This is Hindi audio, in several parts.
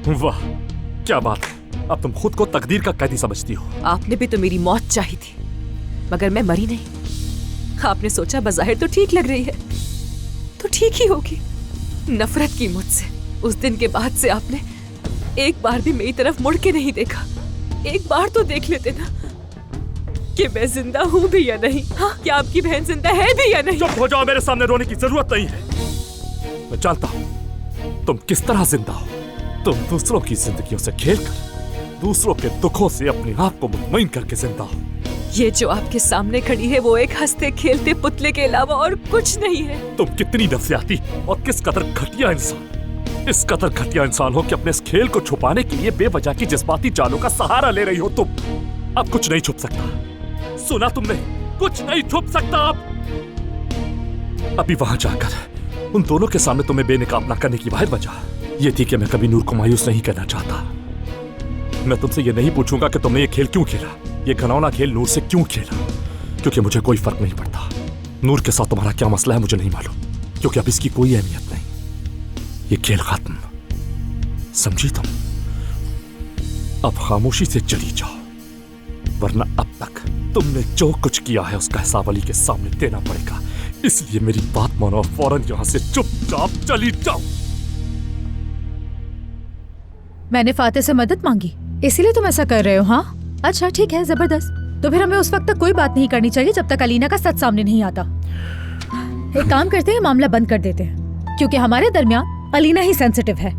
वाह, क्या बात है। अब तुम खुद को तकदीर का कैदी समझती हो। आपने भी तो मेरी मौत चाही थी, मगर मैं मरी नहीं। आपने सोचा बज़ाहिर तो ठीक लग रही है, तो ठीक ही होगी। नफरत की मुझसे। उस दिन के बाद से आपने एक बार भी मेरी तरफ मुड़ के नहीं देखा। एक बार तो देख लेते ना कि मैं जिंदा हूँ भी या नहीं। हाँ, क्या आपकी बहन जिंदा है भी या नहीं? चुप हो जाओ, मेरे सामने रोने की जरूरत नहीं है। मैं जानता हूँ तुम किस तरह जिंदा हो। तुम दूसरों की जिंदगियों से खेलकर, दूसरों के दुखों से अपने आप को मुतमईन करके जिंदा हो। ये जो आपके सामने खड़ी है वो एक हंसते खेलते पुतले के अलावा और कुछ नहीं है। तुम कितनी नफसियाती और किस कदर घटिया इंसान, इस कदर घटिया इंसान हो कि अपने इस खेल को छुपाने के लिए बेवजह की जज्बाती चालों का सहारा ले रही हो तुम। अब कुछ नहीं छुप सकता, सुना तुमने? कुछ नहीं छुप सकता अब। अभी वहां जाकर उन दोनों के सामने तुम्हें बेनकाब ना करने की वाहिद वजह ये थी कि मैं कभी नूर को मायूस नहीं करना चाहता। मैं तुमसे ये नहीं पूछूंगा कि तुमने ये खेल क्यों खेला, ये घिनौना खेल नूर से क्यों खेला, क्योंकि मुझे कोई फर्क नहीं पड़ता। नूर के साथ तुम्हारा क्या मसला है मुझे नहीं मालूम, क्योंकि अब इसकी कोई अहमियत नहीं। ये खेल खत्म, समझी तुम? अब खामोशी से चली जाओ, वरना अब तक तुमने जो कुछ किया है उसका हिसाब अली के सामने देना पड़ेगा। इसलिए मेरी बात मानो और फौरन यहां से चुपचाप चली जाओ। मैंने फाते से मदद मांगी, इसीलिए तुम ऐसा कर रहे हो? हाँ, अच्छा ठीक है, जबरदस्त। तो फिर हमें उस वक्त तक कोई बात नहीं करनी चाहिए जब तक अलीना का सच सामने नहीं आता। एक काम करते हैं, मामला बंद कर देते हैं, क्योंकि हमारे दरमियान अलीना ही सेंसिटिव है।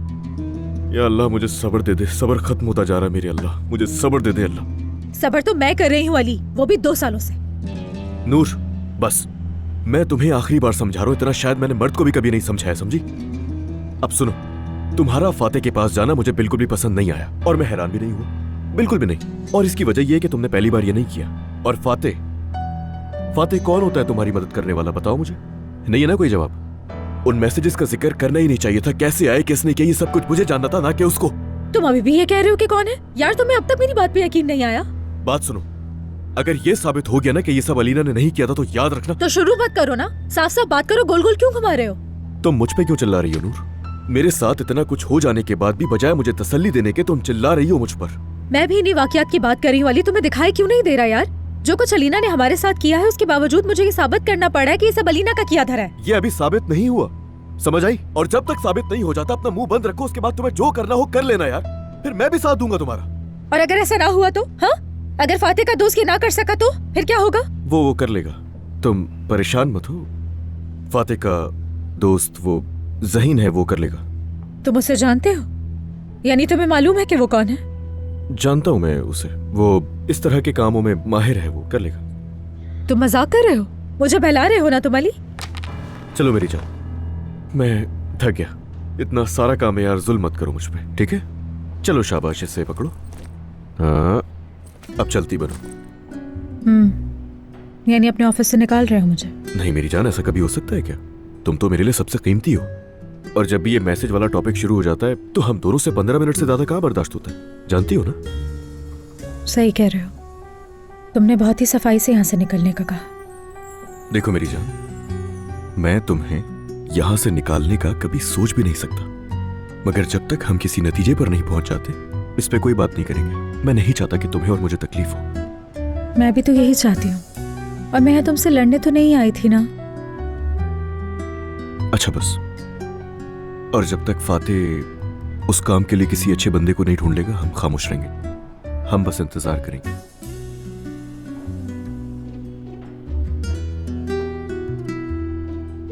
या अल्लाह मुझे सब्र दे दे, सब्र खत्म होता जा रहा है मेरे अल्लाह, मुझे सब्र दे दे अल्लाह। सब्र तो मैं कर रही हूँ अली, वो भी 2 सालों से। नूर बस, मैं तुम्हें आखिरी बार समझा रहा हूँ, इतना शायद मैंने मर्द को भी कभी नहीं समझाया, समझी? अब सुनो, तुम्हारा फाते के पास जाना मुझे बिल्कुल भी पसंद नहीं आया और मैं हैरान भी नहीं हुआ, बिल्कुल भी नहीं। और इसकी वजह यह है कि तुमने पहली बार ये नहीं किया। और फाते कौन होता है तुम्हारी मदद करने वाला, बताओ मुझे? नहीं है ना कोई जवाब? उन मैसेजेस का जिक्र करना ही नहीं चाहिए था, कैसे आए किसने किया, ये सब कुछ मुझे जानना था, ना कि उसको। तुम अभी भी ये कह रहे हो कि कौन है? यार तुम्हें अब तक मेरी बात पे यकीन नहीं आया? बात सुनो, अगर ये साबित हो गया ना कि ये सब अलीना ने नहीं किया था तो याद रखना। तो शुरू मत करो ना, साफ साफ बात करो, गोल गोल क्यों घुमा रहे हो? तुम मुझ पे क्यों चिल्ला रही हो नूर? मेरे साथ इतना कुछ हो जाने के बाद भी बजाय मुझे तसल्ली देने के तुम चिल्ला रही हो मुझ पर। मैं भी इन्हीं वाकयात की बात कर रही हूँ अली, तुम्हें दिखाई क्यों नहीं दे रहा यार? जो कुछ अलीना ने हमारे साथ किया है उसके बावजूद मुझे ये साबित करना पड़ा है कि ये सब अलीना का किया धरा है। ये अभी साबित नहीं हुआ, समझ आई? और जब तक साबित नहीं हो जाता अपना मुंह बंद रखो, उसके बाद तुम्हें जो करना हो कर लेना यार, फिर मैं भी साथ दूंगा तुम्हारा। और अगर ऐसा ना हुआ तो? हाँ, अगर फाते का दोस्त ये ना कर सका तो फिर क्या होगा? वो कर लेगा, तुम परेशान मत हो। फाते का दोस्त वो ज़हीन है, वो कर लेगा। तुम उसे जानते हो? यानी तुम्हें मालूम है कि वो कौन है? जानता हूँ मैं उसे, वो इस तरह के कामों में माहिर है, वो कर लेगा। तुम मजाक कर रहे हो? मुझे बहला रहे हो ना तुम अली? चलो मेरी जान, मैं थक गया, इतना सारा काम है यार, जुल्म मत करो मुझ पे, ठीक है? चलो शाबाश, इससे पकड़ो। हाँ, अब चलती बनो। यानी अपने ऑफिस से निकाल रहे हो मुझे? नहीं मेरी जान, ऐसा कभी हो सकता है क्या? तुम तो मेरे लिए सबसे कीमती हो, और जब भी ये मैसेज वाला टॉपिक शुरू हो जाता है तो हम दोनों से 15 मिनट से ज्यादा कहाँ बर्दाश्त होता है, जानती हो ना? सही कह रहे हो, तुमने बहुत ही सफाई से यहाँ से निकलने का कहा। देखो मेरी जान, मैं तुम्हें यहाँ से निकालने का कभी सोच भी नहीं सकता, मगर जब तक हम किसी नतीजे पर नहीं पहुंच जाते इस पे कोई बात नहीं करेंगे। मैं नहीं चाहता कि तुम्हें और मुझे तकलीफ हो। मैं भी तो यही चाहती हूँ, और मैं यहाँ तुमसे लड़ने तो नहीं आई थी ना। अच्छा बस, और जब तक फाते उस काम के लिए किसी अच्छे बंदे को नहीं ढूंढ लेगा हम खामोश रहेंगे, हम बस इंतजार करेंगे।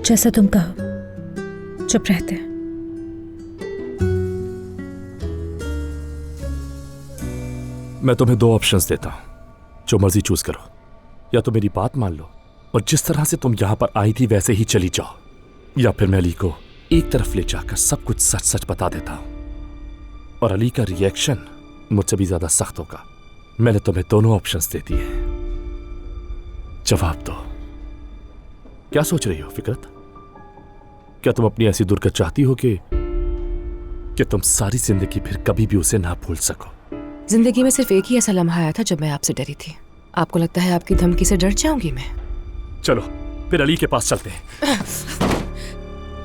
जैसा तुम कहो, चुप रहते हैं। मैं तुम्हें 2 ऑप्शंस देता हूं, जो मर्जी चूज करो। या तो मेरी बात मान लो और जिस तरह से तुम यहां पर आई थी वैसे ही चली जाओ, या फिर मैं अली को एक तरफ ले जाकर सब कुछ सच सच बता देता हूं और अली का रिएक्शन मुझसे भी ज्यादा सख्त होगा। मैंने तुम्हें दोनों ऑप्शंस दे दिए, जवाब दो। क्या सोच रही हो फिकरत? क्या तुम अपनी ऐसी दुर्गत चाहती हो कि तुम सारी जिंदगी फिर कभी भी उसे ना भूल सको? जिंदगी में सिर्फ एक ही ऐसा लम्हा आया था जब मैं आपसे डरी थी। आपको लगता है आपकी धमकी से डर जाऊंगी मैं? चलो फिर अली के पास चलते हैं।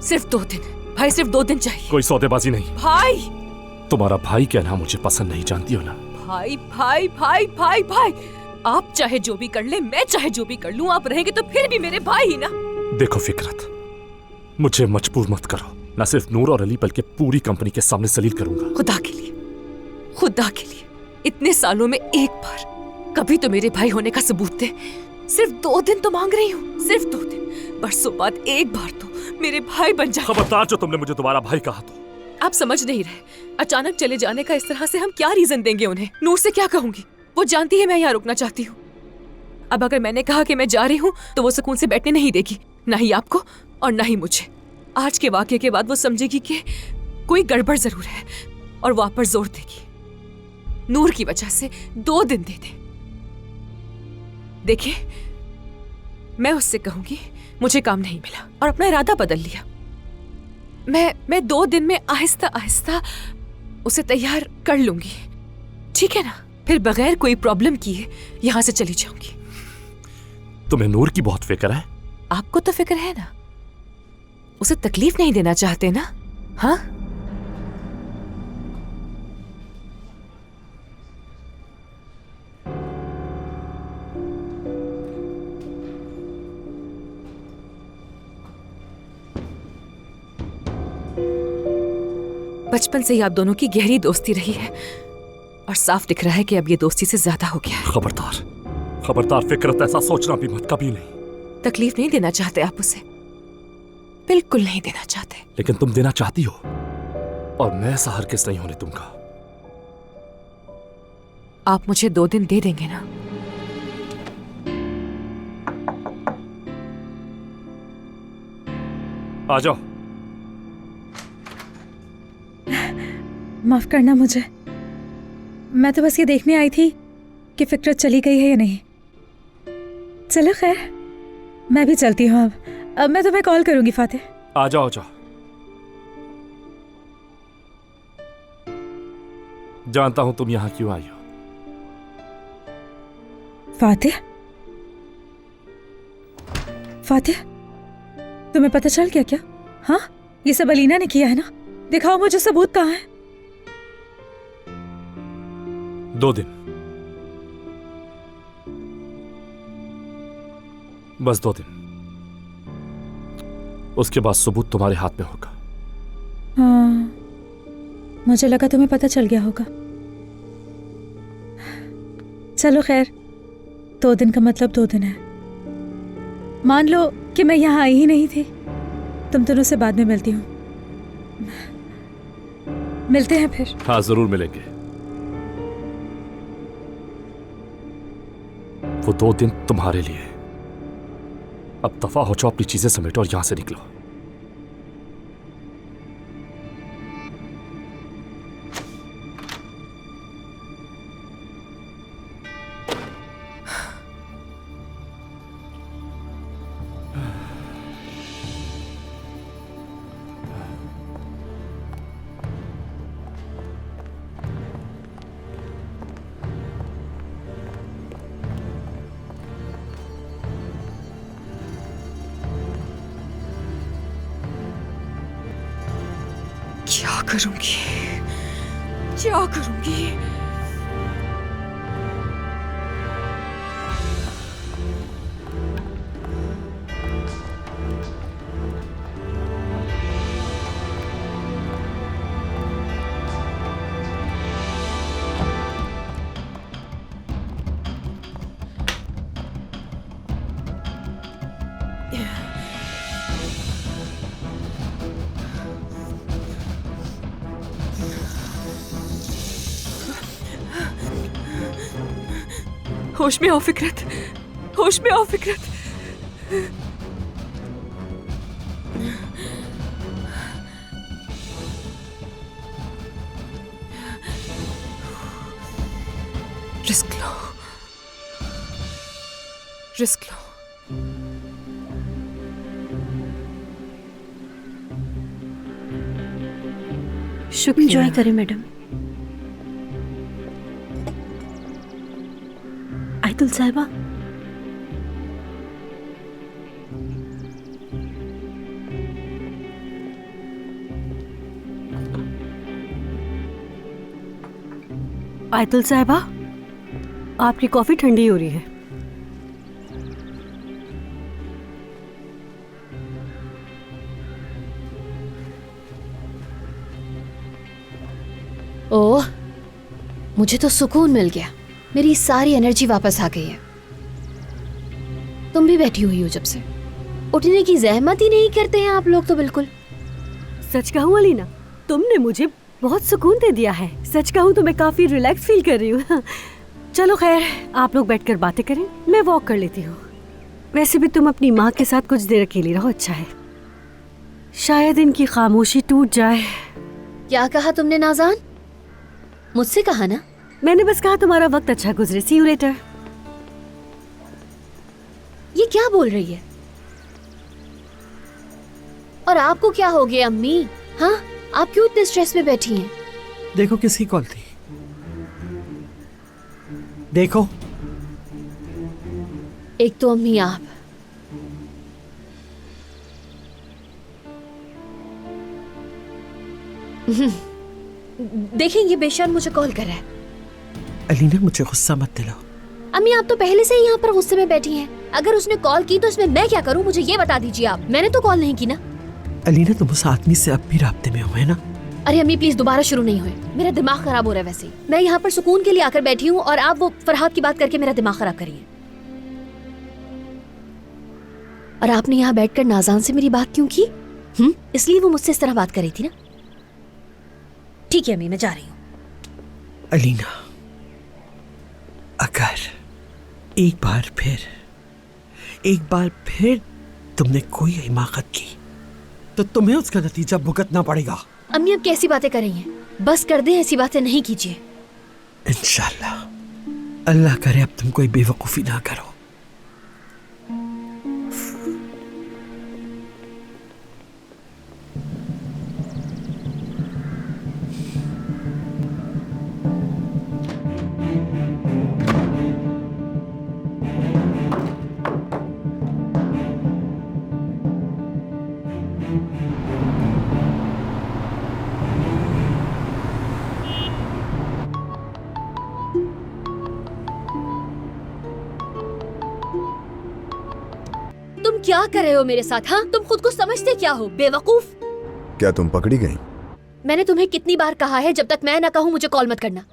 सिर्फ 2 दिन भाई, सिर्फ 2 दिन चाहिए। कोई सौदेबाजी नहीं। भाई तुम्हारा भाई कहना मुझे पसंद नहीं, जानती हो ना? भाई भाई भाई भाई भाई, आप चाहे जो भी कर ले, मैं चाहे जो भी कर लूं, आप रहेंगे तो फिर भी मेरे भाई ही ना। देखो फिकरत, मुझे मजबूर मत करो। न सिर्फ नूर और अली बल्कि पूरी कंपनी के सामने जलील करूंगा। खुदा के लिए, खुदा के लिए, इतने सालों में एक बार कभी तो मेरे भाई होने का सबूत दे। सिर्फ 2 दिन तो मांग रही हूँ, सिर्फ 2 दिन। बरसों बाद एक बार तो मेरे भाई बन जाए। खबरदार जो तुमने मुझे दोबारा भाई कहा तो। आप समझ नहीं रहे, अचानक चले जाने का इस तरह से हम क्या रीजन देंगे उन्हें? नूर से क्या कहूंगी? वो जानती है मैं यहाँ रुकना चाहती हूँ। अब अगर मैंने कहा कि मैं जा रही हूँ तो वो सुकून से बैठने नहीं देगी, ना ही आपको और ना ही मुझे। आज के वाकये के बाद वो समझेगी कि कोई गड़बड़ जरूर है और वो आप पर जोर देगी। नूर की वजह से 2 दिन दे दे। देखिए, मैं उससे कहूंगी मुझे काम नहीं मिला और अपना इरादा बदल लिया। मैं 2 दिन में आहिस्ता आहिस्ता उसे तैयार कर लूंगी, ठीक है ना? फिर बगैर कोई प्रॉब्लम किए यहां से चली जाऊंगी। तुम्हें नूर की बहुत फिक्र है? आपको तो फिक्र है ना, उसे तकलीफ नहीं देना चाहते ना? हाँ, बचपन से ही आप दोनों की गहरी दोस्ती रही है और साफ दिख रहा है कि अब ये दोस्ती से ज्यादा हो गया है। खबरदार, खबरदार फिकरत, ऐसा सोचना भी मत, कभी नहीं। तकलीफ नहीं देना चाहते आप उसे, बिल्कुल नहीं देना चाहते। लेकिन तुम देना चाहती हो और मैं ऐसा हरगिज़ नहीं होने दूंगा। आप मुझे 2 दिन दे देंगे ना? आ जाओ। माफ करना मुझे, मैं तो बस ये देखने आई थी कि फिक्रत चली गई है या नहीं। चलो खैर, मैं भी चलती हूँ अब मैं तुम्हें कॉल करूंगी फातिह। आ जाओ, आ जाओ। जानता हूं तुम यहां क्यों आई हो। फातिह, फातिह, तुम्हें पता चल गया क्या? हाँ, ये सब अलीना ने किया है ना? दिखाओ मुझे सबूत कहाँ है। 2 दिन, बस 2 दिन। उसके बाद सबूत तुम्हारे हाथ में होगा। हाँ, मुझे लगा तुम्हें पता चल गया होगा। चलो खैर, 2 दिन का मतलब 2 दिन है। मान लो कि मैं यहाँ आई ही नहीं थी, तुम दोनों से बाद में मिलती हूँ। मिलते हैं फिर। हाँ, जरूर मिलेंगे। वो 2 दिन तुम्हारे लिए। अब दफा हो जाओ, अपनी चीजें समेटो और यहां से निकलो। क्या करूंगी, क्या करूंगी? होश में आओ फिकरत, होश में आओ फिकरत। रिस्क लो, रिस्क लो। शुक्रिया। एंजॉय करें मैडम। आयतुल साहिबा, आयतुल साहिबा, आपकी कॉफी ठंडी हो रही है। ओह, मुझे तो सुकून मिल गया। मेरी सारी एनर्जी वापस आ गई है। तुम भी बैठी हुई हो जब से, उठने की जहमत ही नहीं करते हैं आप लोग तो बिल्कुल। सच कहूँ अलीना, तुमने मुझे बहुत सुकून दे दिया है। सच कहूँ तो मैं काफी रिलैक्स फील कर रही हूँ। चलो खैर, आप लोग बैठकर बातें करें, मैं वॉक कर लेती हूँ। वैसे भी तुम अपनी माँ के साथ कुछ देर अकेली रहो, अच्छा है। शायद इनकी खामोशी टूट जाए। क्या कहा तुमने नाज़ान? मुझसे कहा ना? मैंने बस कहा तुम्हारा वक्त अच्छा गुजरे, सी यू लेटर। ये क्या बोल रही है? और आपको क्या हो गया अम्मी? हाँ, आप क्यों इतने स्ट्रेस में बैठी हैं? देखो किसकी कॉल थी। देखो, एक तो अम्मी आप, देखें ये बेशर्म मुझे कॉल कर रहा है। अलीना मुझे गुस्सा मत दिलाओ। अम्मी आप तो पहले से ही यहाँ पर गुस्से में बैठी हैं। अगर उसने कॉल की तो इसमें मैं क्या करूँ, मुझे ये बता दीजिए आप। मैंने तो कॉल नहीं की ना। अलीना तुम उस आदमी से अब भी राब्ते में हो, है ना? अरे अम्मी प्लीज दोबारा शुरू नहीं हुए, मेरा दिमाग खराब हो रहा है। वैसे ही मैं यहाँ पर सुकून के लिए आकर बैठी हूँ और आप वो फरहाद की बात करके मेरा दिमाग खराब करिए। और आपने यहाँ बैठकर नाज़ान से मेरी बात क्यों की? इसलिए वो मुझसे इस तरह बात कर रही थी ना? ठीक है अम्मी, मैं जा रही हूँ। अलीना, अगर एक बार फिर तुमने कोई हिमाकत की तो तुम्हें उसका नतीजा भुगतना पड़ेगा। अम्मी अब कैसी बातें कर रही हैं? बस कर दे, ऐसी बातें नहीं कीजिए। इंशाल्लाह, अल्लाह करे अब तुम कोई बेवकूफी ना करो। तुम क्या कर रहे हो मेरे साथ? हाँ, तुम खुद को समझते क्या हो, बेवकूफ? क्या तुम पकड़ी गई? मैंने तुम्हें कितनी बार कहा है जब तक मैं ना कहूँ मुझे कॉल मत करना।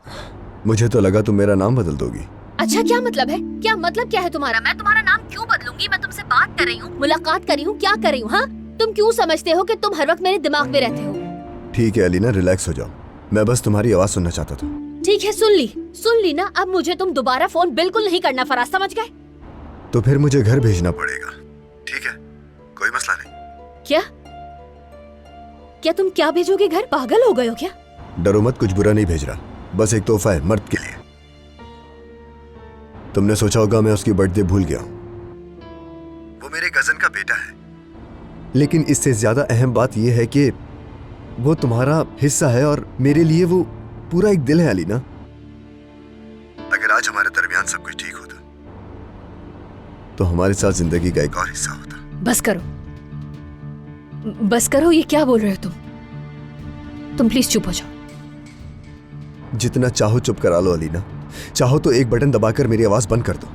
मुझे तो लगा तुम मेरा नाम बदल दोगी। अच्छा, क्या मतलब है? क्या मतलब क्या है तुम्हारा? मैं तुम्हारा नाम क्यों बदलूंगी? मैं तुमसे बात कर रही हूँ, मुलाकात कर रही हूँ, क्या कर रही हूँ? हाँ, तुम क्यों समझते हो कि तुम हर वक्त मेरे दिमाग में रहते हो? ठीक है अलीना, रिलैक्स हो जाओ। मैं बस तुम्हारी आवाज सुनना चाहता था। ठीक है, सुन ली ना। अब मुझे तुम दोबारा फोन बिल्कुल नहीं करना, फराज, समझ गए? तो फिर मुझे घर भेजना पड़ेगा, ठीक है? कोई मसला नहीं। क्या तुम क्या भेजोगे घर? पागल हो गए हो क्या? डरो मत, कुछ बुरा नहीं भेज रहा, बस एक तोहफा है मर्द के लिए। तुमने सोचा होगा मैं उसकी बर्थडे भूल गया हूं। वो मेरे कजन का बेटा है, लेकिन इससे ज्यादा अहम बात यह है कि वो तुम्हारा हिस्सा है और मेरे लिए वो पूरा एक दिल है अलीना। अगर आज हमारे दरमियान सब कुछ ठीक होता तो हमारे साथ जिंदगी का एक और हिस्सा होता। बस करो, ये क्या बोल रहे हो तुम प्लीज चुप हो जाओ। जितना चाहो चुप करा लो अलीना। चाहो तो एक बटन दबाकर मेरी आवाज बंद कर दो,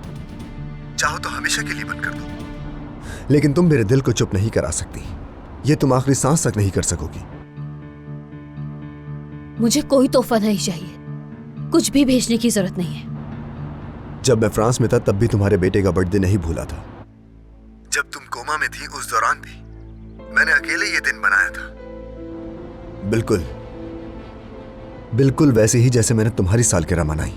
चाहो तो हमेशा के लिए बंद कर दो, लेकिन तुम मेरे दिल को चुप नहीं करा सकती। ये तुम आखिरी सांस तक नहीं कर सकोगी। मुझे कोई तोहफा नहीं चाहिए, कुछ भी भेजने की जरूरत नहीं है। जब मैं फ्रांस में था तब भी तुम्हारे बेटे का बर्थडे नहीं भूला था। जब तुम कोमा में थी उस दौरान भी मैंने अकेले ये दिन बनाया था, बिल्कुल वैसे ही जैसे मैंने तुम्हारी सालगिरह मनाई।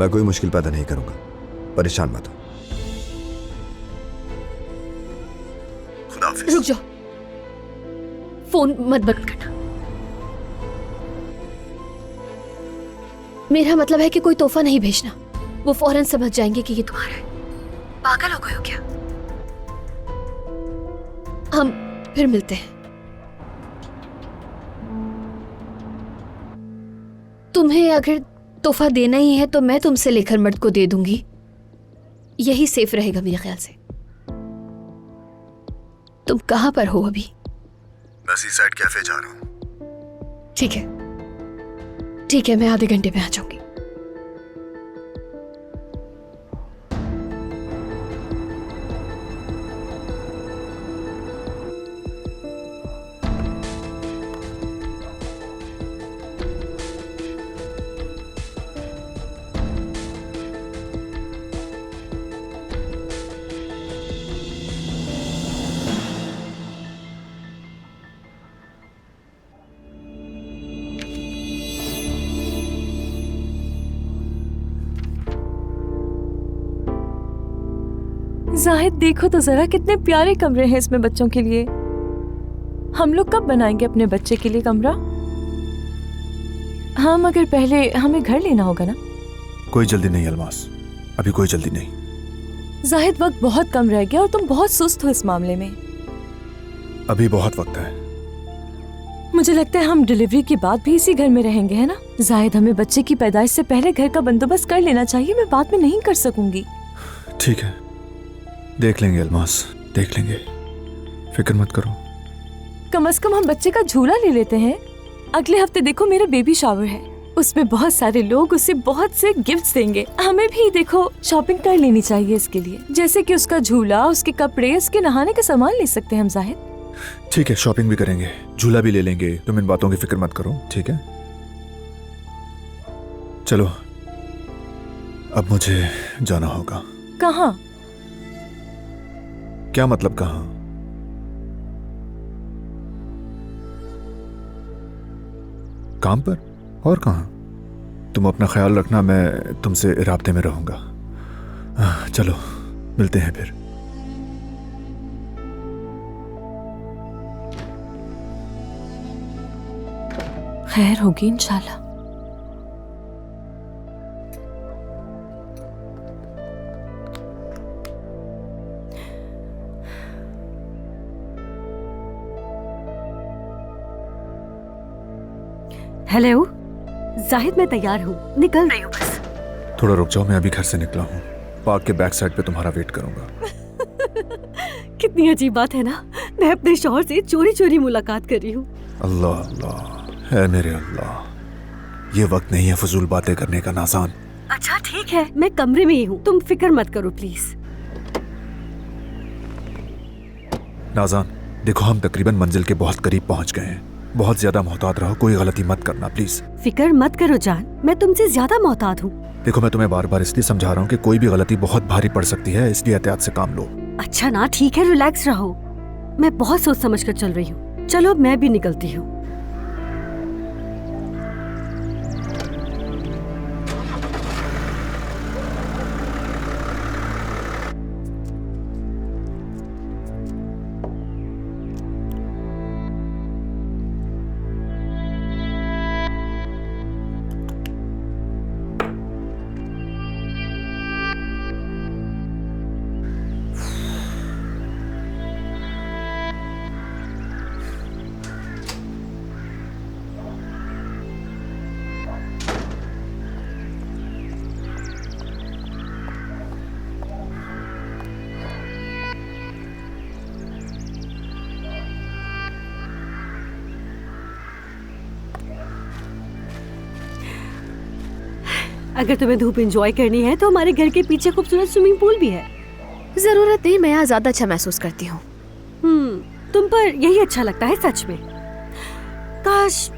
मैं कोई मुश्किल पैदा नहीं करूंगा, परेशान मत हो। खुदा हाफिज। रुक जाओ, फोन मत बंद करना। मेरा मतलब है कि कोई तोहफा नहीं भेजना, वो फौरन समझ जाएंगे कि ये तुम्हारा है। पागल हो गए हो क्या? हम फिर मिलते हैं। तुम्हें अगर तोहफा देना ही है तो मैं तुमसे लेकर मर्द को दे दूंगी, यही सेफ रहेगा मेरे ख्याल से। तुम कहां पर हो अभी? मैं सी साइड कैफे जा रहा हूं। ठीक है। ठीक है, मैं आधे घंटे में आ जाऊंगी। जाहिद देखो तो जरा कितने प्यारे कमरे हैं इसमें बच्चों के लिए। हम लोग कब बनाएंगे अपने बच्चे के लिए कमरा? हाँ, मगर पहले हमें घर लेना होगा ना। कोई जल्दी नहीं अलमास, अभी कोई जल्दी नहीं। जाहिद वक्त बहुत कम रह गया और तुम बहुत सुस्त हो इस मामले में। अभी बहुत वक्त है। मुझे लगता है हम डिलीवरी के बाद भी इसी घर में रहेंगे, है ना? जाहिद, हमें बच्चे की पैदाइश से पहले घर का बंदोबस्त कर लेना चाहिए। मैं बाद में नहीं कर सकूंगी। ठीक है, देख लेंगे अलमास, देख लेंगे, फिक्र मत करो। कम से कम हम बच्चे का झूला ले लेते हैं। अगले हफ्ते देखो मेरा बेबी शावर है, उसमें बहुत सारे लोग उसे बहुत से गिफ्ट्स देंगे। हमें भी देखो शॉपिंग कर लेनी चाहिए इसके लिए, जैसे कि उसका झूला, उसके कपड़े, उसके नहाने का सामान ले सकते हैं हम जाहिद। ठीक है, शॉपिंग भी करेंगे, झूला भी ले लेंगे। तुम इन बातों की फिक्र मत करो, ठीक है? चलो, अब मुझे जाना होगा। कहाँ? क्या मतलब कहाँ? काम पर। और कहाँ? तुम अपना ख्याल रखना, मैं तुमसे राब्ते में रहूंगा। चलो, मिलते हैं फिर। खैर होगी इंशाल्लाह। हेलो जाहिद, मैं तैयार हूँ, निकल रही हूँ बस। थोड़ा रुक जाओ, मैं अभी घर से निकला हूँ। पार्क के बैक साइड पे तुम्हारा वेट करूंगा। कितनी अजीब बात है ना, मैं अपने शौहर से चोरी चोरी मुलाकात कर रही हूँ। अल्लाह अल्लाह, है मेरे अल्लाह, ये वक्त नहीं है फजूल बातें करने का नाज़ान। अच्छा ठीक है, मैं कमरे में ही हूँ, तुम फिक्र मत करो प्लीज। नाज़ान, देखो हम तकरीबन मंजिल के बहुत करीब पहुँच गए हैं। बहुत ज्यादा मोहतात रहो, कोई गलती मत करना प्लीज। फिक्र मत करो जान, मैं तुमसे ज्यादा मोहतात हूँ। देखो मैं तुम्हें बार बार इसलिए समझा रहा हूँ कि कोई भी गलती बहुत भारी पड़ सकती है, इसलिए एहतियात से काम लो। अच्छा ना, ठीक है, रिलैक्स रहो। मैं बहुत सोच समझ कर चल रही हूँ। चलो मैं भी निकलती हूँ। अगर तुम्हें धूप एंजॉय करनी है तो हमारे घर के पीछे खूबसूरत स्विमिंग पूल भी है। जरूरत नहीं, मैं यहाँ ज्यादा अच्छा महसूस करती हूँ। तुम पर यही अच्छा लगता है सच में। काश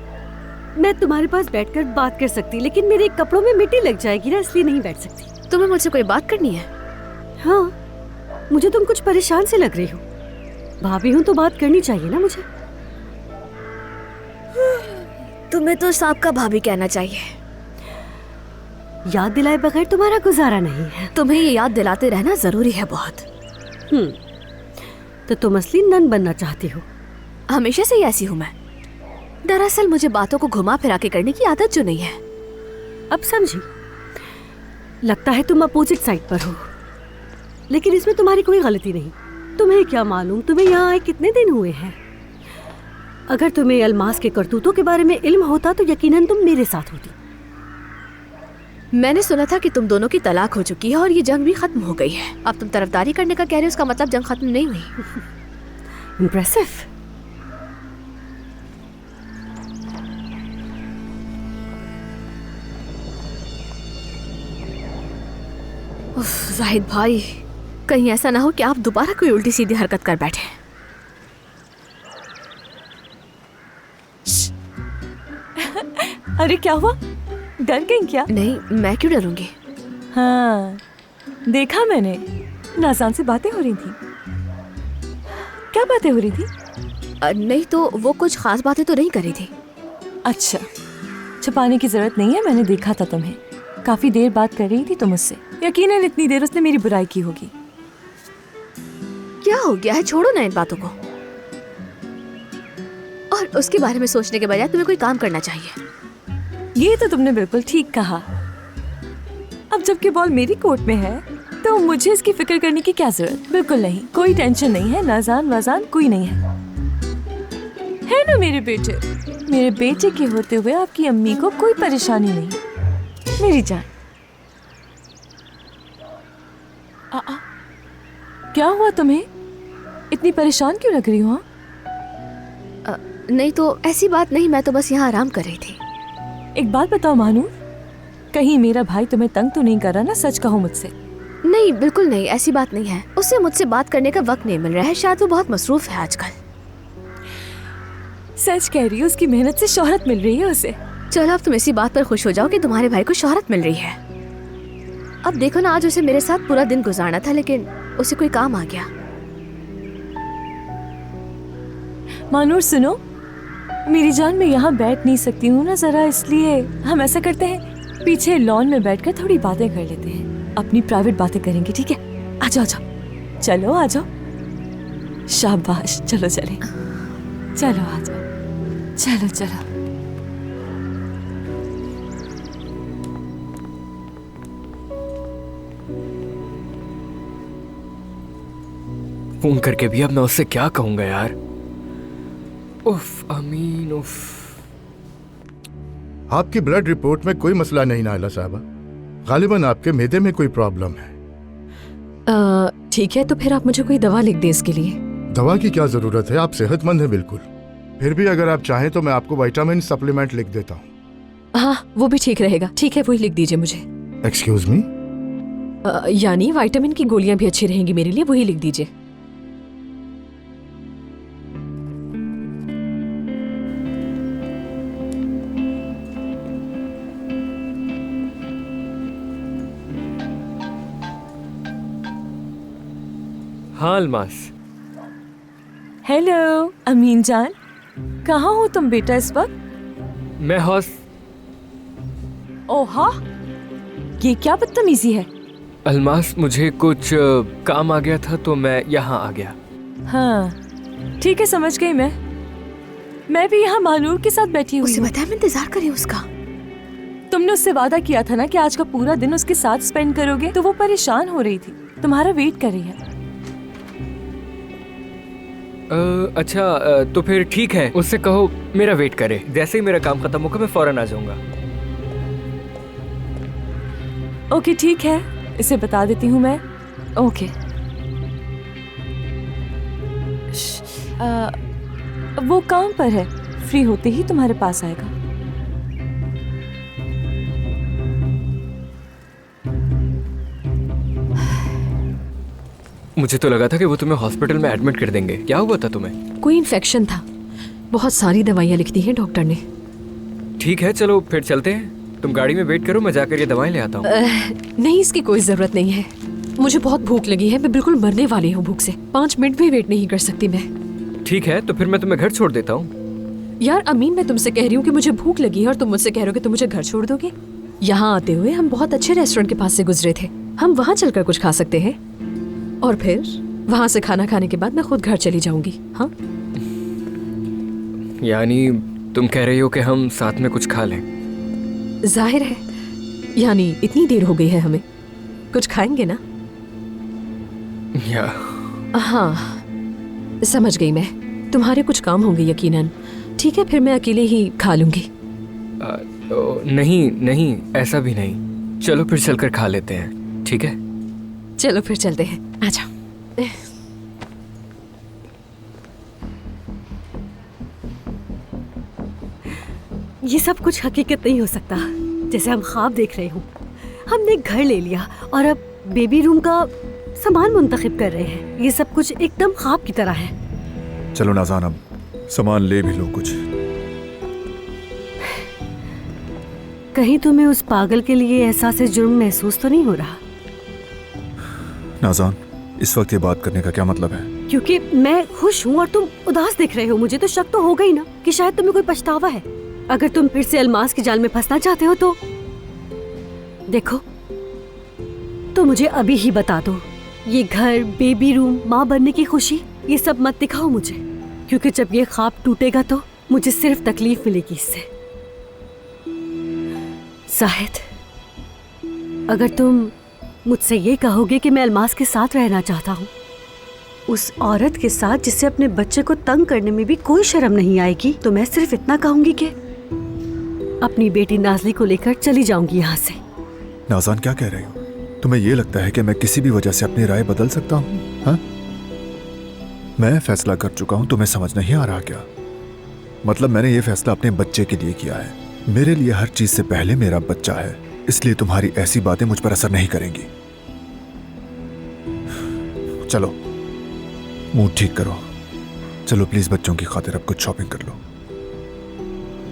मैं तुम्हारे पास बैठकर बात कर सकती, लेकिन मेरे कपड़ों में मिट्टी लग जाएगी ना, इसलिए नहीं बैठ सकती। तुम्हें मुझसे कोई बात करनी है? हाँ, मुझे तुम कुछ परेशान से लग रही हो। भाभी हूँ तो बात करनी चाहिए ना मुझे। तुम्हें तो साहब का भाभी कहना चाहिए। याद दिलाए बगैर तुम्हारा गुजारा नहीं है। तुम्हें ये याद दिलाते रहना जरूरी है बहुत। तो तुम असली नन बनना चाहती हो? हमेशा से ही ऐसी हूँ मैं। दरअसल मुझे बातों को घुमा फिरा के करने की आदत जो नहीं है। अब समझी, लगता है तुम अपोजिट साइड पर हो, लेकिन इसमें तुम्हारी कोई गलती नहीं। तुम्हें क्या मालूम, तुम्हें यहाँ आए कितने दिन हुए हैं। अगर तुम्हें अलमास के करतूतों के बारे में इल्म होता तो यकीनन तुम मेरे साथ होती। मैंने सुना था कि तुम दोनों की तलाक हो चुकी है और ये जंग भी खत्म हो गई है। अब तुम तरफदारी करने का कह रहे हो, उसका मतलब जंग खत्म नहीं हुई। इम्प्रेसिव। उफ, जाहिद भाई, कहीं ऐसा ना हो कि आप दोबारा कोई उल्टी सीधी हरकत कर बैठे। अरे क्या हुआ, डर गई क्या? नहीं, मैं क्यों डरूंगी? हाँ, देखा मैंने, नाज़ान से बातें हो रही थी। क्या बातें हो रही थी? नहीं तो वो कुछ खास बातें तो नहीं करी थी। अच्छा, छुपाने की जरूरत नहीं है, मैंने देखा था तुम्हें। काफी देर बात कर रही थी तुम मुझसे। यकीनन इतनी देर उसने मेरी बुराई की होगी। क्या हो गया है, छोड़ो ना इन बातों को। और उसके बारे में सोचने के बजाय तुम्हें कोई काम करना चाहिए। ये तो तुमने बिल्कुल ठीक कहा। अब जबकि बॉल मेरी कोर्ट में है तो मुझे इसकी फिक्र करने की क्या जरूरत? बिल्कुल नहीं, कोई टेंशन नहीं है, नाज़ान वाज़ान कोई नहीं है ना मेरे बेटे? मेरे बेटे के होते हुए आपकी अम्मी को कोई परेशानी नहीं, मेरी जान। क्या हुआ तुम्हें? इतनी परेशान क्यों लग रही हो? नहीं तो ऐसी बात नहीं, मैं तो बस यहाँ आराम कर रही थी। एक बात बताओ मानू, कहीं मेरा भाई तुम्हें तंग तो नहीं कर रहा ना? सच कहो मुझसे। नहीं, बिल्कुल नहीं, ऐसी बात नहीं है। उससे मुझसे बात करने का वक्त नहीं मिल रहा है, शायद वो बहुत मसरूफ है आजकल। सच कह रही हो, उसकी मेहनत से शोहरत मिल रही है उसे। चलो अब तुम इसी बात पर खुश हो जाओ कि तुम्हारे भाई को शोहरत मिल रही है। अब देखो ना, आज उसे मेरे साथ पूरा दिन गुजारना था लेकिन उसे कोई काम आ गया। मानूर सुनो, मेरी जान, मैं यहाँ बैठ नहीं सकती हूँ ना जरा, इसलिए हम ऐसा करते हैं, पीछे लॉन में बैठकर थोड़ी बातें कर लेते हैं, अपनी प्राइवेट बातें करेंगे, ठीक है? आ जाओ, आ जाओ, चलो आ जाओ। शाबाश, चलो चले, चलो आ जाओ, चलो चलो। फोन करके भी अब मैं उससे क्या कहूंगा यार। उफ अमीन, उफ। आपकी ब्लड रिपोर्ट में कोई मसला नहीं नाइला साहबा, गालिबन आपके मैदे में कोई प्रॉब्लम है। ठीक है, तो फिर आप मुझे कोई दवा लिख दें इसके लिए। दवा की क्या जरूरत है, आप सेहतमंद हैं बिल्कुल। फिर भी अगर आप चाहें तो मैं आपको विटामिन सप्लीमेंट लिख देता हूँ। हाँ, वो भी ठीक रहेगा। ठीक है, वही लिख दीजिए मुझे। Excuse me? यानी विटामिन की गोलियां भी अच्छी रहेंगी मेरे लिए, वही लिख दीजिए। हाँ अलमास। हेलो अमीन जान, कहाँ हो तुम बेटा इस वक्त? मैं ओहा, ये क्या बदतमीजी है? अलमास, मुझे कुछ काम आ गया था तो मैं यहाँ आ गया। हाँ ठीक है, समझ गई मैं भी यहाँ मानूर के साथ बैठी हुई उसे हूँ। बताया, मैं इंतजार कर रही हूँ उसका। तुमने उससे वादा किया था ना कि आज का पूरा दिन उसके साथ स्पेंड करोगे, तो वो परेशान हो रही थी, तुम्हारा वेट कर रही है। अच्छा, तो फिर ठीक है, उससे कहो मेरा वेट करे। जैसे ही मेरा काम खत्म होगा मैं फौरन आ जाऊंगा। ओके ठीक है, इसे बता देती हूँ मैं। ओके। वो काम पर है, फ्री होते ही तुम्हारे पास आएगा। मुझे तो लगा था कि वो तुम्हें हॉस्पिटल में एडमिट कर देंगे। क्या हुआ था तुम्हें? कोई इन्फेक्शन था, बहुत सारी दवाइयाँ लिख दी हैं डॉक्टर ने। ठीक है, चलो फिर चलते हैं। तुम गाड़ी में वेट करो, मैं जाकर ये दवाएं ले आता हूँ। नहीं, इसकी कोई जरूरत नहीं है। मुझे बहुत भूख लगी है, मैं बिल्कुल मरने वाली हूँ भूख से। 5 मिनट भी वेट नहीं कर सकती मैं। ठीक है, तो फिर मैं तुम्हें घर छोड़ देता हूँ। यार अमीन, मैं तुमसे कह रही हूँ कि मुझे भूख लगी है और तुम मुझसे कह रहे हो कि तुम मुझे घर छोड़ दोगे। यहाँ आते हुए हम बहुत अच्छे रेस्टोरेंट के पास से गुजरे थे, हम वहाँ चलकर कुछ खा सकते हैं और फिर वहाँ से खाना खाने के बाद मैं खुद घर चली जाऊंगी। हाँ, यानी तुम कह रही हो कि हम साथ में कुछ खा लें? जाहिर है, यानी इतनी देर हो गई है, हमें कुछ खाएंगे ना? या हाँ समझ गई मैं, तुम्हारे कुछ काम होंगे यकीनन। ठीक है, फिर मैं अकेले ही खा लूंगी। नहीं नहीं, ऐसा भी नहीं। चलो फिर चलकर खा लेते हैं, ठीक है? चलो फिर चलते हैं, आ जाओ। ये सब कुछ हकीकत नहीं हो सकता, जैसे हम ख्वाब देख रहे हूँ। हमने घर ले लिया और अब बेबी रूम का सामान मुंतखब कर रहे हैं। ये सब कुछ एकदम ख्वाब की तरह है। चलो नाज़ान, अब सामान ले भी लो कुछ। कहीं तुम्हें उस पागल के लिए एहसास जुर्म महसूस तो नहीं हो रहा? नाज़ान, इस वक्त ये बात करने का क्या मतलब है? क्योंकि मैं खुश हूँ और तुम उदास दिख रहे हो। मुझे तो शक तो होगा ही ना कि शायद तुम्हें कोई पछतावा है। अगर तुम फिर से अलमास के जाल में फंसना चाहते हो तो देखो, तो मुझे अभी ही बता दो। ये घर, बेबी रूम, माँ बनने की खुशी, ये सब मत दिखाओ मुझे, क्योंकि जब ये ख्वाब टूटेगा तो मुझे सिर्फ तकलीफ मिलेगी इससे। शाहिद, अगर तुम मुझसे ये कहोगे कि मैं अलमास के साथ रहना चाहता हूँ, उस औरत के साथ जिससे अपने बच्चे को तंग करने में भी कोई शर्म नहीं आएगी, तो मैं सिर्फ इतना कहूंगी कि अपनी बेटी नाज़ली को लेकर चली जाऊंगी यहाँ से। नाज़ान, क्या कह रही हो? तुम्हें ये लगता है कि मैं किसी भी वजह से अपनी राय बदल सकता हूँ? हाँ? मैं फैसला कर चुका हूँ, तुम्हें समझ नहीं आ रहा क्या? मतलब मैंने ये फैसला अपने बच्चे के लिए किया है। मेरे लिए हर चीज से पहले मेरा बच्चा है, इसलिए तुम्हारी ऐसी बातें मुझ पर असर नहीं करेंगी। चलो मूड ठीक करो। चलो प्लीज, बच्चों की खातिर अब कुछ शॉपिंग कर लो।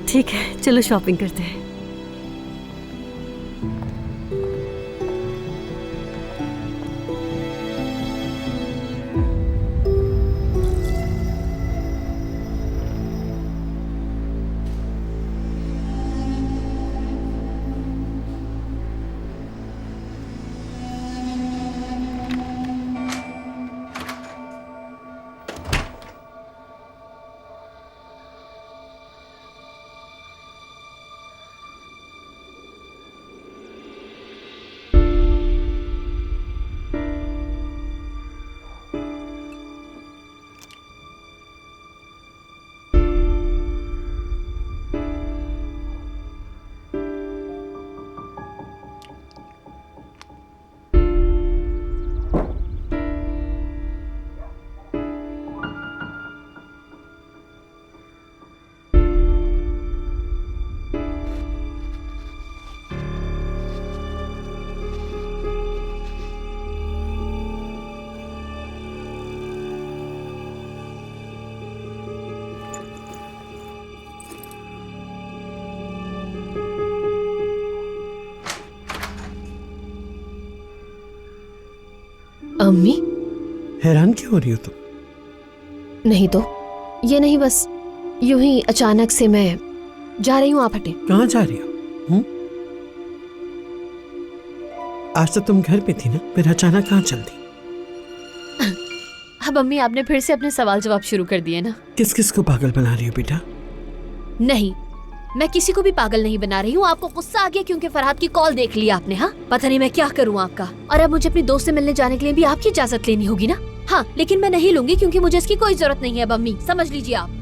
ठीक है, चलो शॉपिंग करते हैं। अम्मी, हैरान क्यों हो रही हो तुम? नहीं तो ये नहीं, बस यूं ही अचानक से मैं जा रही हूँ। आप हटे। कहाँ जा रही हो? आज तो तुम घर पे थी ना, फिर अचानक कहाँ चल दी? अब अम्मी, आपने फिर से अपने सवाल जवाब शुरू कर दिए ना। किस किस को पागल बना रही हो बेटा? नहीं, मैं किसी को भी पागल नहीं बना रही हूँ। आपको गुस्सा आ गया क्योंकि फरहाद की कॉल देख लिया आपने? हाँ, पता नहीं मैं क्या करूँ आपका। और अब मुझे अपनी दोस्त से मिलने जाने के लिए भी आपकी इजाजत लेनी होगी ना? हाँ, लेकिन मैं नहीं लूंगी क्योंकि मुझे इसकी कोई जरूरत नहीं है। अब अम्मी समझ लीजिए आप।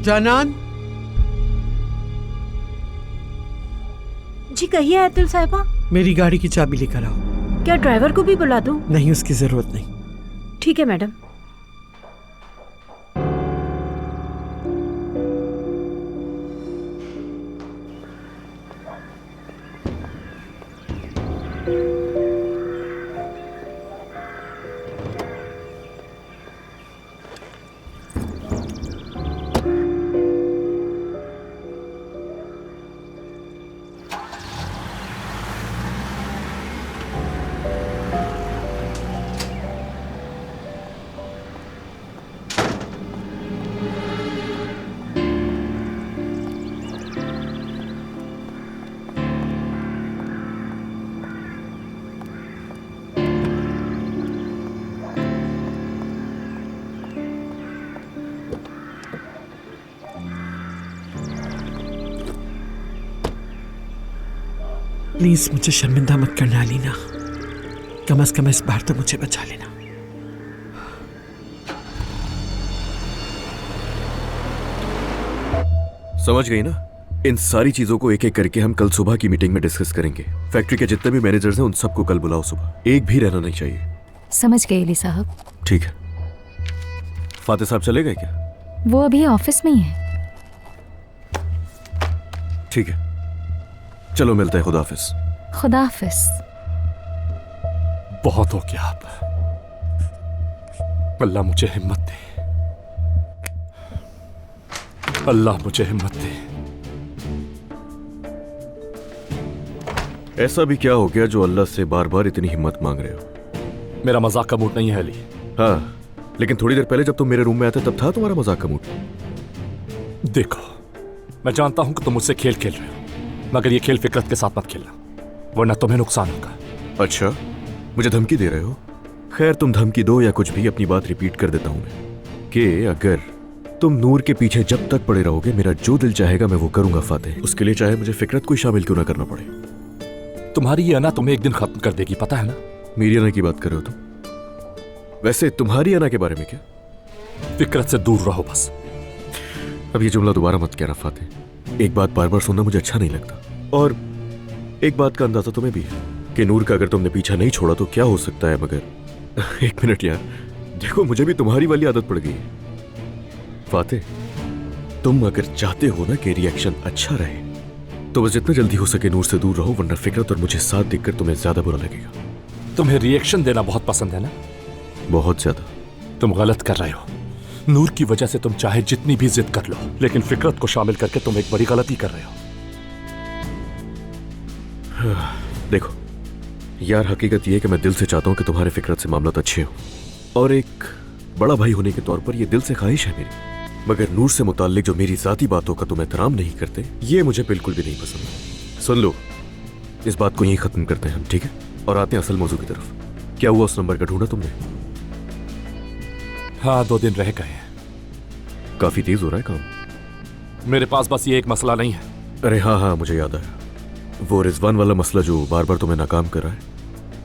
जानान, जी कहिए आयतुल साहिबा। मेरी गाड़ी की चाबी लेकर आओ। क्या ड्राइवर को भी बुला दूं? नहीं, उसकी जरूरत नहीं। ठीक है मैडम। प्लीज मुझे शर्मिंदा मत करना अलीना। कम से कम इस बार तो मुझे बचा लेना। समझ गई ना? इन सारी चीजों को एक एक करके हम कल सुबह की मीटिंग में डिस्कस करेंगे। फैक्ट्री के जितने भी मैनेजर्स हैं उन सबको कल बुलाओ सुबह, एक भी रहना नहीं चाहिए। समझ गए अली साहब। ठीक है। फाते साहब चले गए क्या? वो अभी ऑफिस में ही है। ठीक है, चलो मिलते हैं। खुदा हाफिज। खुदा हाफिज। बहुत हो गया अब। अल्लाह मुझे हिम्मत दे, अल्लाह मुझे हिम्मत दे। ऐसा भी क्या हो गया जो अल्लाह से बार बार इतनी हिम्मत मांग रहे हो? मेरा मजाक का मूड नहीं है अली। हाँ, लेकिन थोड़ी देर पहले जब तुम मेरे रूम में आते तब था तुम्हारा मजाक का मूड। देखो, मैं जानता हूं कि तुम मुझसे खेल खेल रहे हो, मगर ये खेल फिकरत के साथ मत खेलना, वरना तुम्हें नुकसान होगा। अच्छा, मुझे धमकी दे रहे हो? खैर, तुम धमकी दो या कुछ भी, अपनी बात रिपीट कर देता हूं मैं कि अगर तुम नूर के पीछे जब तक पड़े रहोगे, मेरा जो दिल चाहेगा मैं वो करूंगा फाते। उसके लिए चाहे मुझे फिकरत को शामिल क्यों ना करना पड़े। तुम्हारी ये अना तुम्हें एक दिन खत्म कर देगी, पता है ना? मेरी अना की बात कर रहे हो तुम? वैसे तुम्हारी अना के बारे में क्या? फिकरत से दूर रहो बस। अब ये जुमला दोबारा मत कहना फाते। एक बात बार बार सुनना मुझे अच्छा नहीं लगता। और एक बात का अंदाजा तुम्हें भी है कि नूर का अगर तुमने पीछा नहीं छोड़ा तो क्या हो सकता है, मगर एक मिनट यार, देखो मुझे भी तुम्हारी वाली आदत पड़ गई है फाते। तुम अगर चाहते हो ना कि रिएक्शन अच्छा रहे तो बस जितना जल्दी हो सके नूर से दूर रहो, वरना फिकरत और मुझे साथ देखकर तुम्हें ज्यादा बुरा लगेगा। तुम्हें रिएक्शन देना बहुत पसंद है ना? बहुत ज्यादा। तुम गलत कर रहे हो। नूर की वजह से तुम चाहे जितनी भी जिद कर लो, लेकिन फिकरत को शामिल करके तुम एक बड़ी गलती कर रहे हो। देखो यार, हकीकत यह है कि मैं दिल से चाहता हूं कि तुम्हारे फिकरत से मामला अच्छे हो, और एक बड़ा भाई होने के तौर पर यह दिल से ख्वाहिश है मेरी। मगर नूर से मुताल्लिक जो मेरी जाती बातों का तुम एहतराम नहीं करते, ये मुझे बिल्कुल भी नहीं पसंद। सुन लो, इस बात को यहीं खत्म करते हैं हम, ठीक है? और आते हैं असल मौजू की तरफ। क्या हुआ, उस नंबर का ढूंढा तुमने? हाँ, 2 दिन रह गए हैं। काफी तेज हो रहा है काम। मेरे पास बस ये एक मसला नहीं है। अरे हाँ, मुझे याद आया, वो रिजवान वाला मसला जो बार बार तुम्हें नाकाम कर रहा है।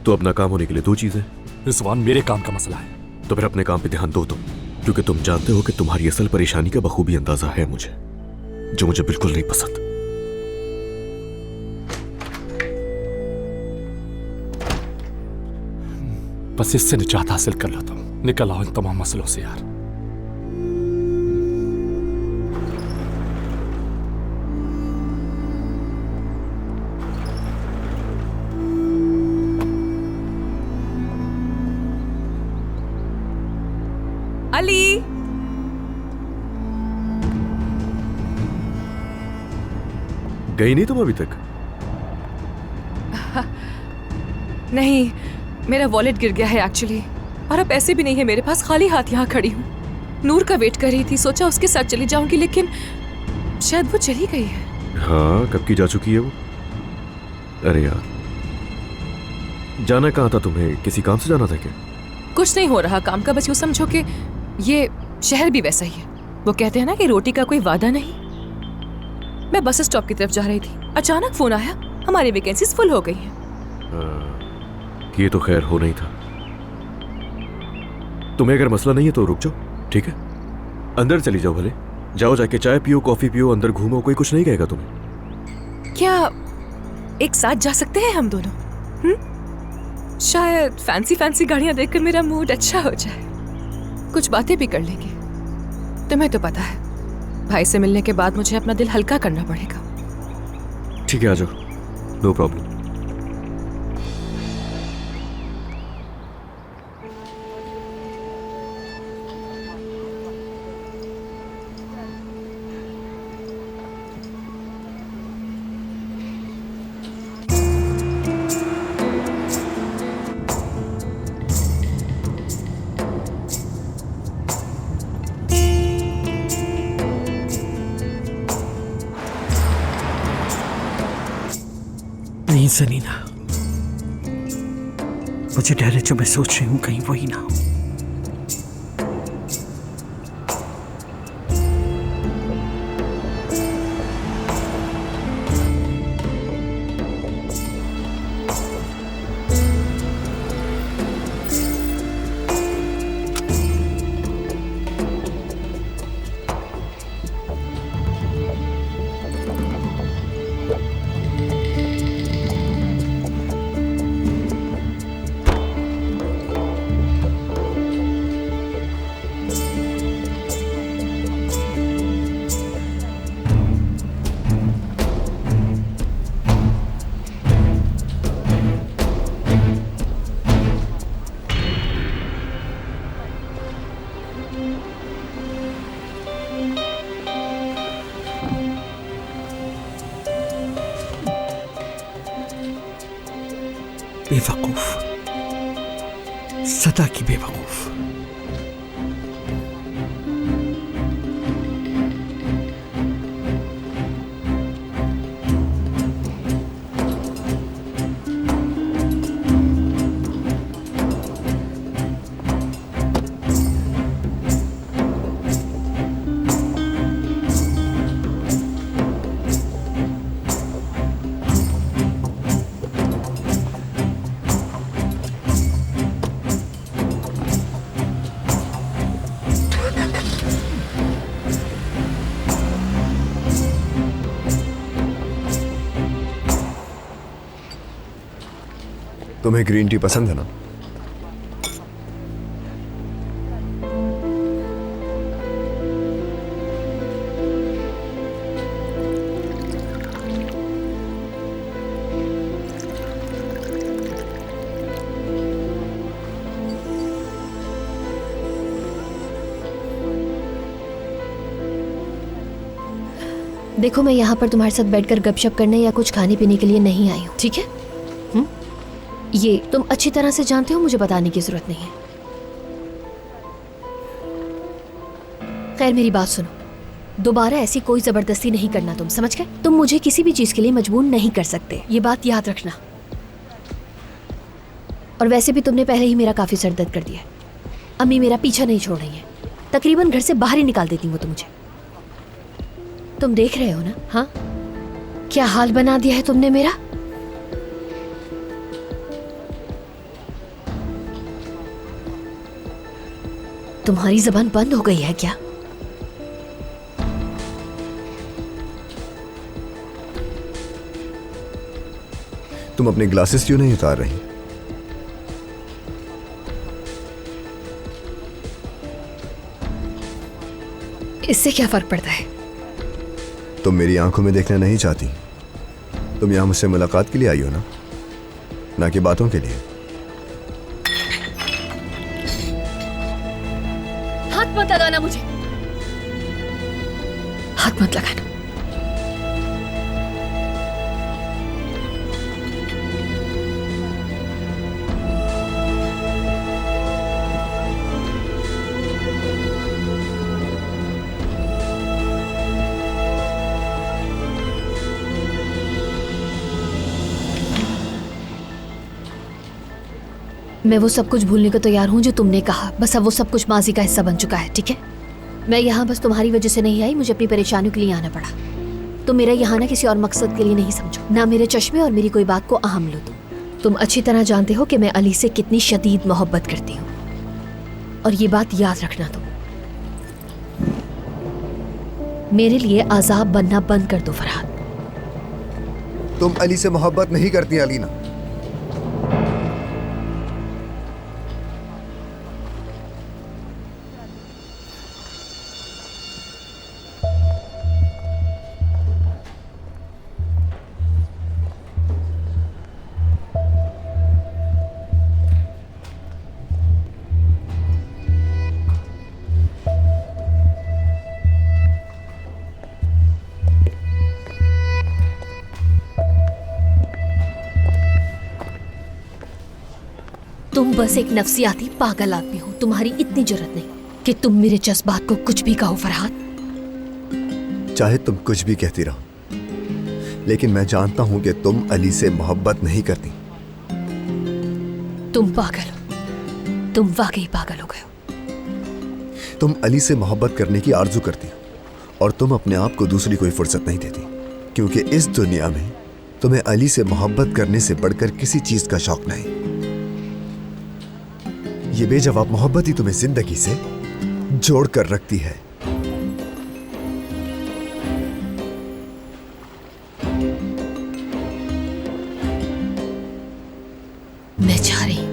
तो अब नाकाम होने के लिए 2 चीजें। रिजवान मेरे काम का मसला है। तो फिर अपने काम पे ध्यान दो तुम, क्योंकि तुम जानते हो कि तुम्हारी असल परेशानी का बखूबी अंदाजा है मुझे, जो मुझे बिल्कुल नहीं पसंद। बस इससे निजात हासिल कर लो, तुम निकल आओ इन तमाम मसलों से यार। अली, गई नहीं तुम अभी तक? नहीं, मेरा वॉलेट गिर गया है एक्चुअली, और अब पैसे भी नहीं है मेरे पास। खाली हाथ यहाँ खड़ी हूँ। नूर का वेट कर रही थी, सोचा उसके साथ चली जाऊंगी, लेकिन शायद वो चली गई है। हाँ, कब की जा चुकी है वो? अरे यार, जाना कहाँ था तुम्हें? किसी काम से जाना था क्या? कुछ नहीं हो रहा काम का, बस यूँ समझो कि ये शहर भी वैसा ही है। वो कहते हैं ना कि रोटी का कोई वादा नहीं। मैं बस स्टॉप की तरफ जा रही थी, अचानक फोन आया, हमारी वैकेंसीज फुल हो गई हैं। ये तो खैर हो नहीं था। तुम्हें अगर मसला नहीं है तो रुक जाओ, ठीक है? अंदर चली जाओ, भले जाओ, जाके चाय पियो, कॉफी पियो, अंदर घूमो, कोई कुछ नहीं कहेगा तुम्हें। क्या एक साथ जा सकते हैं हम दोनों? शायद फैंसी गाड़ियां देखकर मेरा मूड अच्छा हो जाए, कुछ बातें भी कर लेंगे। तुम्हें तो पता है, भाई से मिलने के बाद मुझे अपना दिल हल्का करना पड़ेगा। ठीक है, आ जाओ, नो प्रॉब्लम। नहीं सनीना, मुझे डर है जो मैं सोच रही हूँ कहीं वही ना हो। बेवकूफ, सदा की बेवकूफ। तुम्हें ग्रीन टी पसंद है ना? देखो, मैं यहाँ पर तुम्हारे साथ बैठकर गपशप करने या कुछ खाने पीने के लिए नहीं आई हूँ, ठीक है? ये तुम अच्छी तरह से जानते हो, मुझे बताने की जरूरत नहीं है। खैर, मेरी बात सुनो, दोबारा ऐसी कोई जबरदस्ती नहीं करना, तुम समझ गए? तुम मुझे किसी भी चीज के लिए मजबूर नहीं कर सकते, ये बात याद रखना। और वैसे भी तुमने पहले ही मेरा काफी सर दर्द कर दिया है। अम्मी मेरा पीछा नहीं छोड़ रही है, तकरीबन घर से बाहर ही निकाल देती वो तो मुझे। तुम देख रहे हो ना, हाँ, क्या हाल बना दिया है तुमने मेरा। तुम्हारी जबान बंद हो गई है क्या? तुम अपने ग्लासेस क्यों नहीं उतार रही? इससे क्या फर्क पड़ता है? तुम मेरी आंखों में देखना नहीं चाहती। तुम यहां मुझसे मुलाकात के लिए आई हो ना कि बातों के लिए। हाथ मत लगाना मुझे, हाथ मत लगाना। मैं वो सब कुछ भूलने को तैयार हूँ जो तुमने कहा, बस अब वो सब कुछ माजी का हिस्सा बन चुका है, ठीक है? मैं यहाँ बस तुम्हारी वजह से नहीं आई, मुझे अपनी परेशानियों के लिए आना पड़ा। तुम मेरा यहाँ ना किसी और मकसद के लिए नहीं समझो, ना मेरे चश्मे और मेरी कोई बात को अहम लो। तुम अच्छी तरह जानते हो कि मैं अली से कितनी शदीद मोहब्बत करती हूँ, और ये बात याद रखना। तुम मेरे लिए आजाब बनना बंद कर दो फरहाद। तुम अली से मोहब्बत नहीं करती अलीना। तुम बस एक नफसियाती पागल आदमी हो। तुम्हारी इतनी जरूरत नहीं कि तुम मेरे जज्बात को कुछ भी कहो फरहाद। चाहे तुम कुछ भी कहती रहो, लेकिन मैं जानता हूं कि तुम अली से मोहब्बत नहीं करती। तुम पागल हो, तुम वाकई पागल हो गए हो। तुम अली से मोहब्बत करने की आरजू करती हो, और तुम अपने आप को दूसरी कोई फुर्सत नहीं देती, क्योंकि इस दुनिया में तुम्हें अली से मोहब्बत करने से बढ़कर किसी चीज का शौक नहीं। ये बेजवाब मोहब्बत ही तुम्हें जिंदगी से जोड़ कर रखती है। मैं चाह रही हूं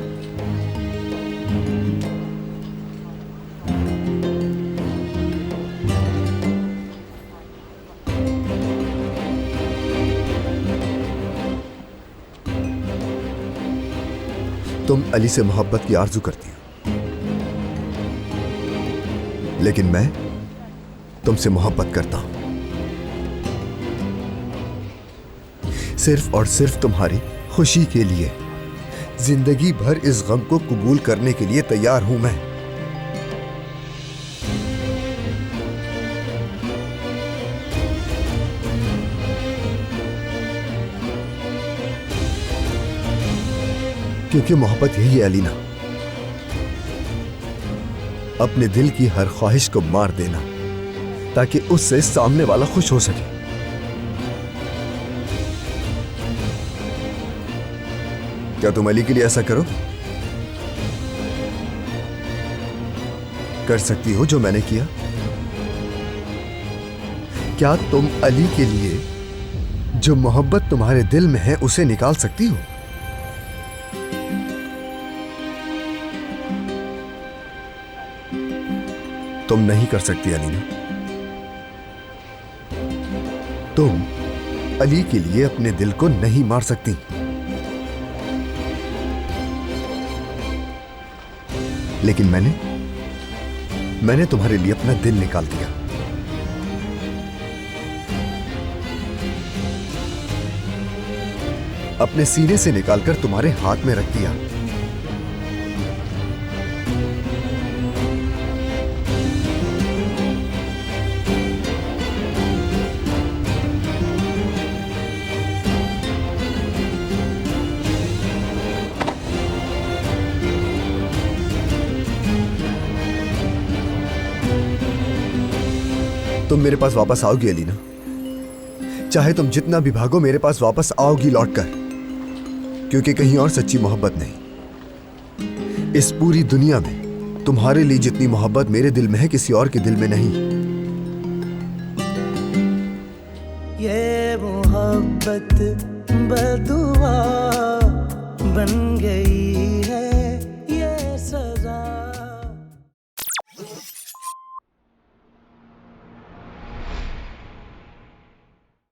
तुम अली से मोहब्बत की आरजू करती हो, लेकिन मैं तुमसे मोहब्बत करता हूं, सिर्फ और सिर्फ तुम्हारी खुशी के लिए, जिंदगी भर इस गम को कबूल करने के लिए तैयार हूं मैं। क्योंकि मोहब्बत यही है अलीना, अपने दिल की हर ख्वाहिश को मार देना ताकि उससे सामने वाला खुश हो सके। क्या तुम अली के लिए ऐसा करो? कर सकती हो जो मैंने किया? क्या तुम अली के लिए जो मोहब्बत तुम्हारे दिल में है उसे निकाल सकती हो? तुम नहीं कर सकती अलीना। तुम अली के लिए अपने दिल को नहीं मार सकती। लेकिन मैंने तुम्हारे लिए अपना दिल निकाल दिया। अपने सीने से निकालकर तुम्हारे हाथ में रख दिया। तुम मेरे पास वापस आओगी अलीना, चाहे तुम जितना भी भागो मेरे पास वापस आओगी लौटकर, क्योंकि कहीं और सच्ची मोहब्बत नहीं। इस पूरी दुनिया में तुम्हारे लिए जितनी मोहब्बत मेरे दिल में है किसी और के दिल में नहीं। ये मोहब्बत बदुआ बन गई